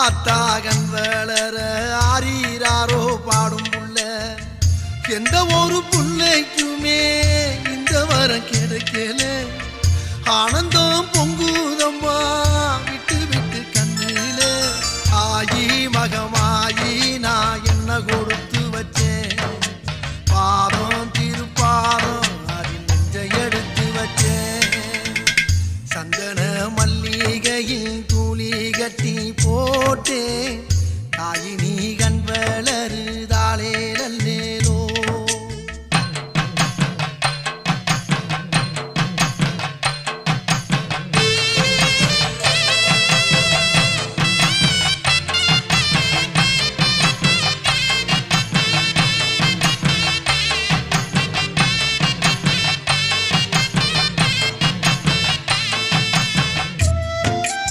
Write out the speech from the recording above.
ஆத்தாகன் வளர ஆரீராரோ பாடும் புள்ள எந்த ஒரு புள்ளைக்குமே இந்த வரம் கிடைக்கல ஆனந்தம் பொங்குதம்மா விட்டு விட்டு கண்ணில ஆயி மகமாயி நான் என்ன கொடுத்து வச்சேன் பாதம் திருப்பாதம் அதில் நெஞ்சை எடுத்து வச்சேன் சந்தன மல்லிகையில் தூளி கட்டி போட்டேன் தாயினி